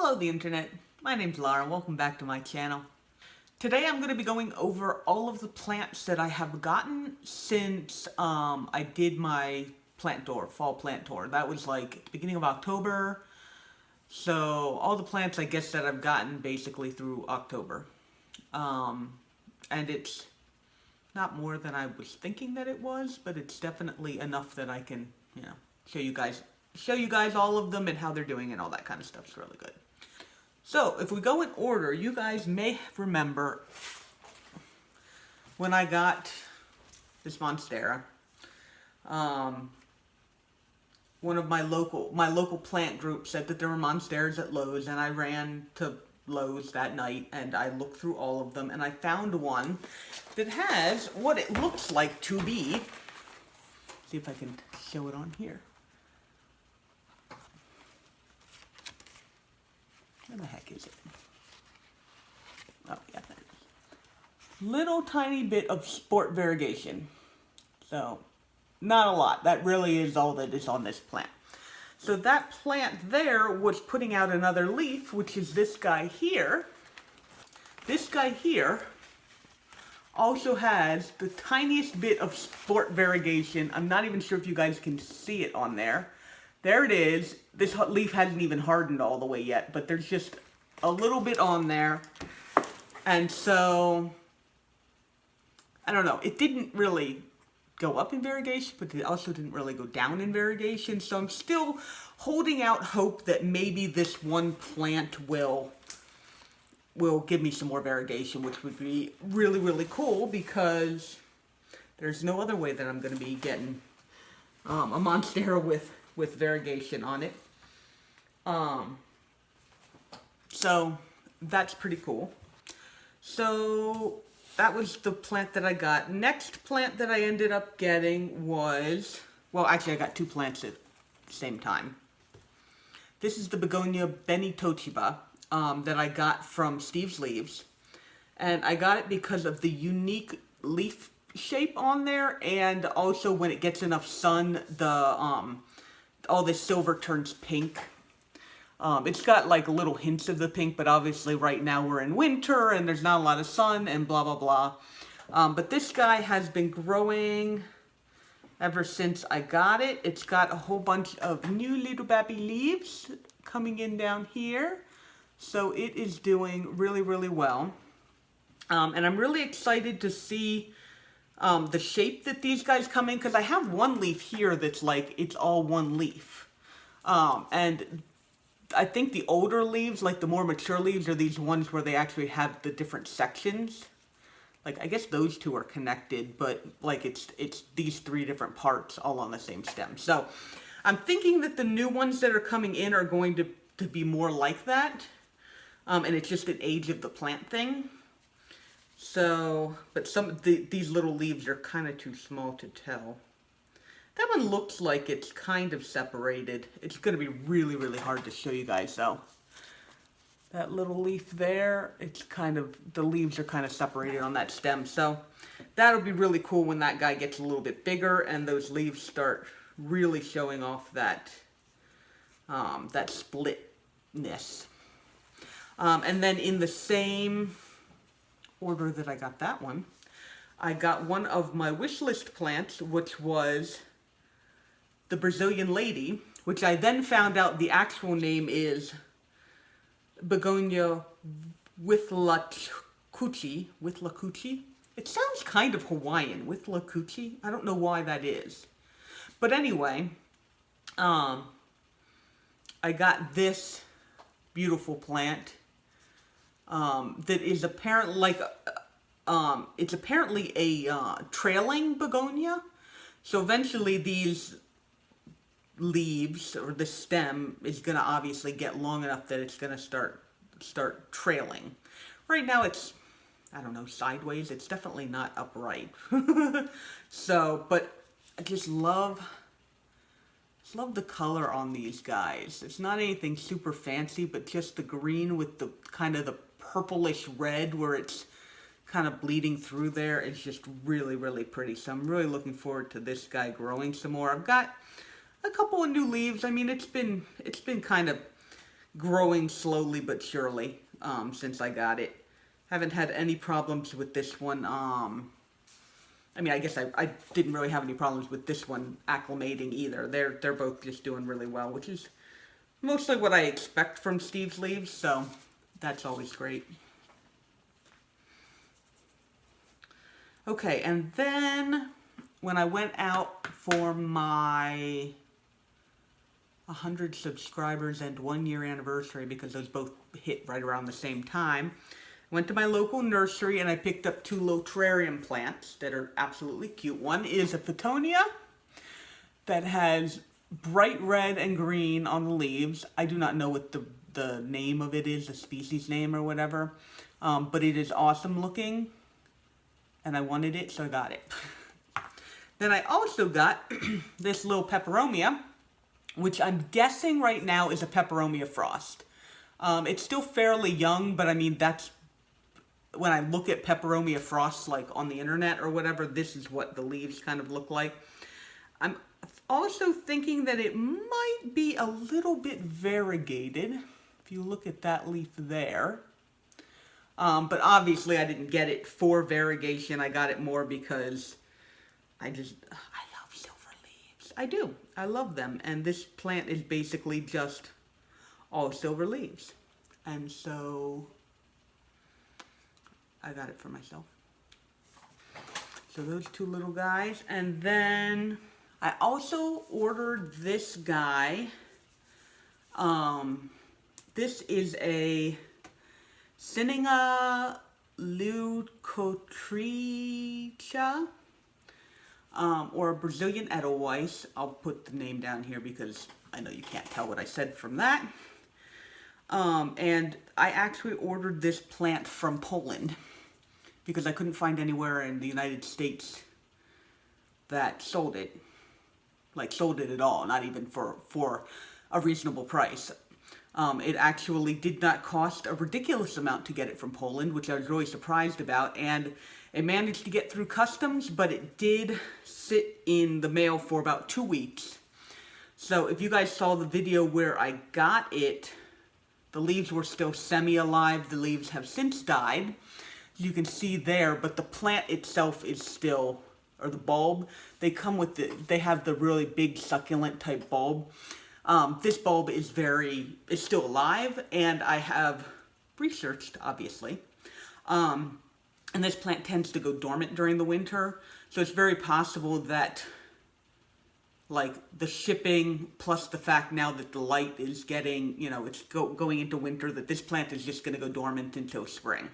Hello the internet, my name's Lara and welcome back to my channel. Today I'm going to be going over all of the plants that I have gotten since I did my plant tour, fall plant tour. That was like beginning of October, so all the plants I guess that I've gotten basically through October. And it's not more than I was thinking that it was, but it's definitely enough that I can, show you guys all of them and how they're doing and all that kind of stuff. It's really good. So, if we go in order, you guys may remember when I got this Monstera. One of my local plant group said that there were Monsteras at Lowe's, and I ran to Lowe's that night and I looked through all of them and I found one that has what it looks like to be. See if I can show it on here. Where the heck is it? Oh, yeah, there it is. Little tiny bit of sport variegation. So, not a lot. That really is all that is on this plant. So that plant there was putting out another leaf, which is this guy here. This guy here also has the tiniest bit of sport variegation. I'm not even sure if you guys can see it on there. There it is. This leaf hasn't even hardened all the way yet, but there's just a little bit on there. And so, I don't know, it didn't really go up in variegation, but it also didn't really go down in variegation. So I'm still holding out hope that maybe this one plant will give me some more variegation, which would be really, really cool because there's no other way that I'm going to be getting a Monstera with variegation on it. So that's pretty cool. So that was the plant that I got. Next plant that I ended up getting was, well, actually I got two plants at the same time. This is the Begonia Benitochiba that I got from Steve's Leaves. And I got it because of the unique leaf shape on there, and also when it gets enough sun, all this silver turns pink. It's got like little hints of the pink, but obviously right now we're in winter and there's not a lot of sun and blah, blah, blah. But this guy has been growing ever since I got it. It's got a whole bunch of new little baby leaves coming in down here. So it is doing really, really well. And I'm really excited to see the shape that these guys come in, because I have one leaf here that's like, it's all one leaf. And I think the older leaves, like the more mature leaves, are these ones where they actually have the different sections. Like, I guess those two are connected, but like it's these three different parts all on the same stem. So I'm thinking that the new ones that are coming in are going to be more like that. And it's just an age of the plant thing. So, but these little leaves are kind of too small to tell. That one looks like it's kind of separated. It's going to be really, really hard to show you guys, though. That little leaf there, it's kind of, the leaves are kind of separated on that stem. So, that'll be really cool when that guy gets a little bit bigger and those leaves start really showing off that, that splitness. And then in the same order that I got that one, I got one of my wish list plants, which was the Brazilian Lady, which I then found out the actual name is Begonia Withlacoochee. Withlacoochee? It sounds kind of Hawaiian, Withlacoochee. I don't know why that is. But anyway, I got this beautiful plant that is apparently like, it's apparently a trailing begonia. So eventually these leaves, or the stem, is going to obviously get long enough that it's going to start trailing. Right now it's, I don't know, sideways. It's definitely not upright. So, but I just love the color on these guys. It's not anything super fancy, but just the green with the kind of the purplish red where it's kind of bleeding through there. It's just really, really pretty. So I'm really looking forward to this guy growing some more. I've got a couple of new leaves. I mean, it's been kind of growing slowly but surely since I got it. Haven't had any problems with this one. I mean, I guess I didn't really have any problems with this one acclimating either. They're both just doing really well, which is mostly what I expect from Steve's Leaves, so that's always great. Okay, and then when I went out for my 100 subscribers and 1 year anniversary, because those both hit right around the same time, went to my local nursery and I picked up 2 Lotrarium plants that are absolutely cute. One is a Photonia that has bright red and green on the leaves. I do not know what the name of it is, the species name or whatever, but it is awesome looking, and I wanted it, so I got it. Then I also got this little Peperomia, which I'm guessing right now is a Peperomia Frost. It's still fairly young, but I mean, that's when I look at Peperomia Frost, like on the internet or whatever, this is what the leaves kind of look like. I'm also thinking that it might be a little bit variegated, if you look at that leaf there. But obviously I didn't get it for variegation. I got it more because I love silver leaves. I do. I love them. And this plant is basically just all silver leaves. And so I got it for myself. So those 2 little guys. And then I also ordered this guy. This is a Cyninga leucotricha, or a Brazilian Edelweiss. I'll put the name down here because I know you can't tell what I said from that. And I actually ordered this plant from Poland because I couldn't find anywhere in the United States that sold it. Like, sold it at all, not even for a reasonable price. It actually did not cost a ridiculous amount to get it from Poland, which I was really surprised about, and it managed to get through customs, but it did sit in the mail for about 2 weeks. So if you guys saw the video where I got it, the leaves were still semi-alive. The leaves have since died. You can see there, but the plant itself is still, or the bulb, they have the really big succulent type bulb. This bulb is still alive, and I have researched, obviously. And this plant tends to go dormant during the winter, so it's very possible that, like, the shipping plus the fact now that the light is getting, it's going into winter, that this plant is just going to go dormant until spring.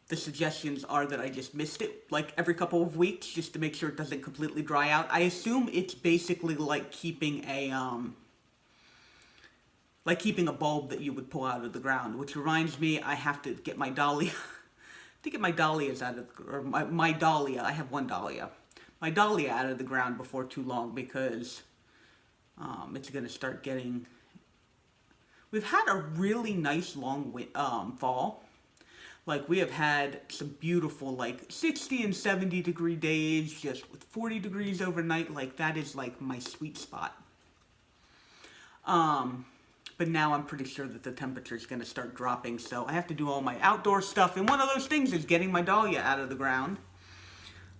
The suggestions are that I just mist it, like, every couple of weeks, just to make sure it doesn't completely dry out. I assume it's basically like keeping a bulb that you would pull out of the ground, which reminds me, I have to get my dahlia, my dahlias out of, or my dahlia, I have one dahlia, my dahlia out of the ground before too long, because it's going to start getting, we've had a really nice long fall. Like, we have had some beautiful, like, 60 and 70 degree days, just with 40 degrees overnight. Like, that is, like, my sweet spot. But now I'm pretty sure that the temperature is going to start dropping, so I have to do all my outdoor stuff. And one of those things is getting my dahlia out of the ground.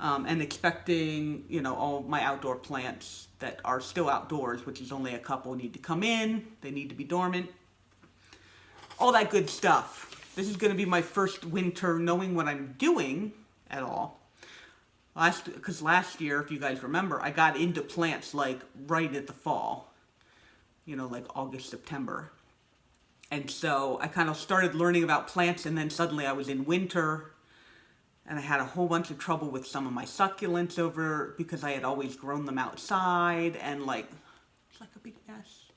And expecting, all my outdoor plants that are still outdoors, which is only a couple, need to come in. They need to be dormant. All that good stuff. This is going to be my first winter knowing what I'm doing at all. Because last year, if you guys remember, I got into plants, like, right at the fall. Like August, September. And so I kind of started learning about plants, and then suddenly I was in winter. And I had a whole bunch of trouble with some of my succulents because I had always grown them outside. And, like, it's like a big mess.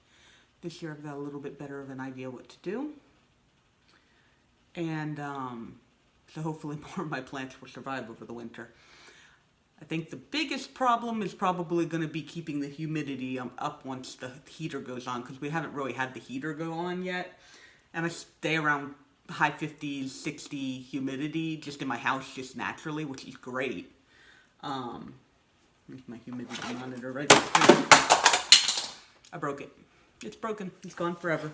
This year I've got a little bit better of an idea what to do. And so hopefully more of my plants will survive over the winter. I think the biggest problem is probably going to be keeping the humidity up once the heater goes on, because we haven't really had the heater go on yet. And I stay around high 50s, 60 humidity just in my house just naturally, which is great. Here's my humidity monitor right here. I broke it. It's broken. It's gone forever.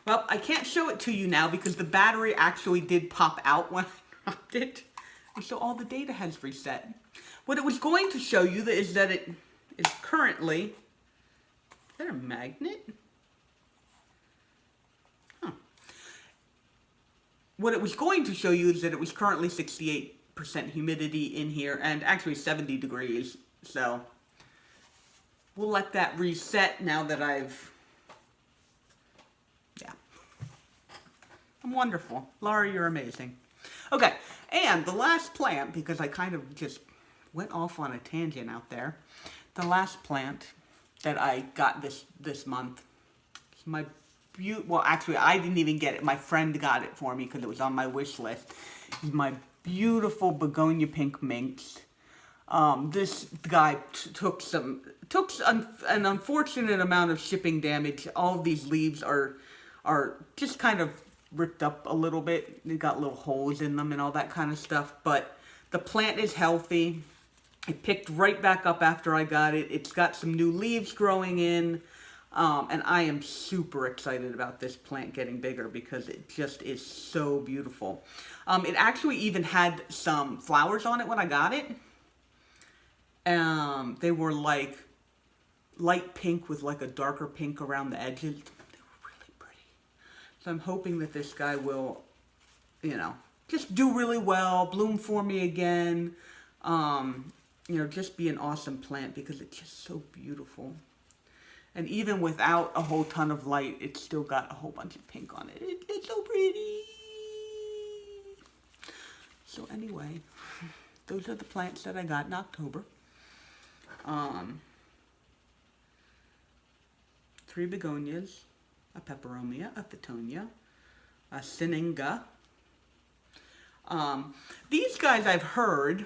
Well, I can't show it to you now because the battery actually did pop out when I dropped it. And so all the data has reset. What it was going to show you is that it is currently... Is that a magnet? Huh. What it was going to show you is that it was currently 68% humidity in here and actually 70 degrees. So we'll let that reset now that I've... Yeah. I'm wonderful. Laura, you're amazing. Okay, and the last plant, because I kind of just went off on a tangent out there. The last plant that I got this month is my well, actually, I didn't even get it. My friend got it for me because it was on my wish list. It's my beautiful begonia pink minx. This guy took an unfortunate amount of shipping damage. All of these leaves are just kind of ripped up a little bit. They got little holes in them and all that kind of stuff. But the plant is healthy. It picked right back up after I got it. It's got some new leaves growing in. And I am super excited about this plant getting bigger because it just is so beautiful. It actually even had some flowers on it when I got it. They were like light pink with like a darker pink around the edges. They were really pretty. So I'm hoping that this guy will, you know, just do really well, bloom for me again. You know, just be an awesome plant because it's just so beautiful. And even without a whole ton of light, it's still got a whole bunch of pink on it. It's so pretty. So anyway, those are the plants that I got in October. 3 begonias, a peperomia, a Fittonia, a Sinninga. These guys I've heard,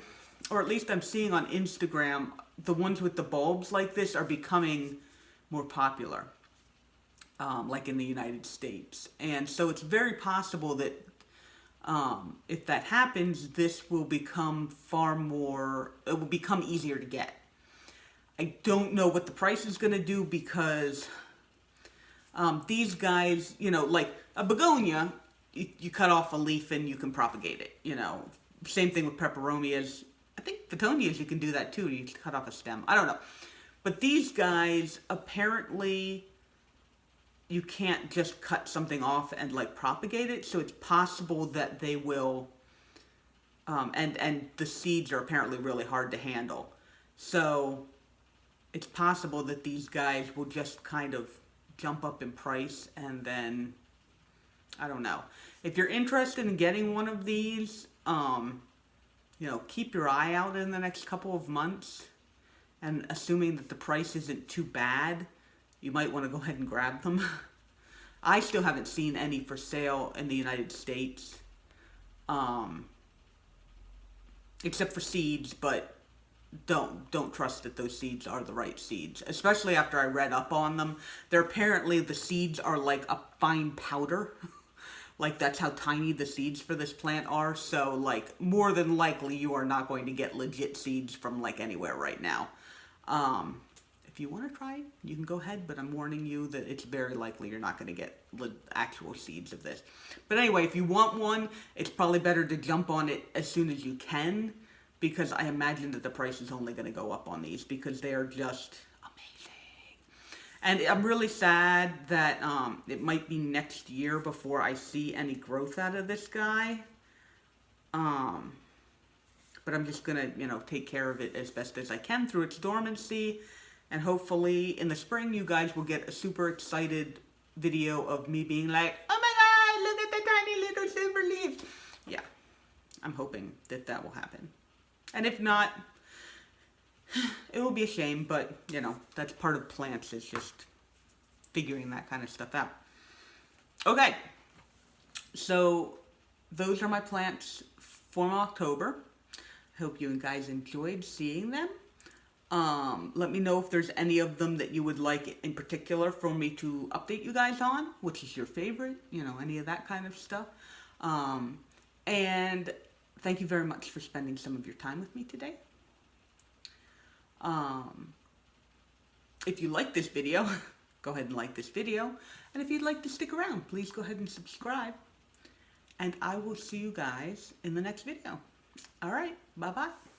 or at least I'm seeing on Instagram, the ones with the bulbs like this are becoming more popular, like in the United States. And so it's very possible that if that happens, this will become it will become easier to get. I don't know what the price is going to do because these guys, you know, like a begonia, you cut off a leaf and you can propagate it, you know. Same thing with peperomias. I think Fittonias, you can do that too. You cut off a stem. I don't know. But these guys, apparently, you can't just cut something off and, like, propagate it. So it's possible that they will, and the seeds are apparently really hard to handle. So it's possible that these guys will just kind of jump up in price and then, I don't know. If you're interested in getting one of these, you know, keep your eye out in the next couple of months. And assuming that the price isn't too bad, you might want to go ahead and grab them. I still haven't seen any for sale in the United States. Except for seeds, but don't trust that those seeds are the right seeds. Especially after I read up on them. Apparently the seeds are like a fine powder. Like, that's how tiny the seeds for this plant are. So, like, more than likely you are not going to get legit seeds from, like, anywhere right now. If you want to try it, you can go ahead, but I'm warning you that it's very likely you're not going to get actual seeds of this. But anyway, if you want one, it's probably better to jump on it as soon as you can, because I imagine that the price is only going to go up on these, because they are just amazing. And I'm really sad that it might be next year before I see any growth out of this guy. But I'm just going to, you know, take care of it as best as I can through its dormancy. And hopefully in the spring you guys will get a super excited video of me being like, oh my god, look at the tiny little silver leaves. Yeah, I'm hoping that that will happen. And if not, it will be a shame, but, you know, that's part of plants, is just figuring that kind of stuff out. Okay, so those are my plants for October. Hope you guys enjoyed seeing them. Let me know if there's any of them that you would like in particular for me to update you guys on. Which is your favorite, you know, any of that kind of stuff. And thank you very much for spending some of your time with me today. If you like this video, go ahead and like this video. And if you'd like to stick around, please go ahead and subscribe. And I will see you guys in the next video. All right, bye-bye.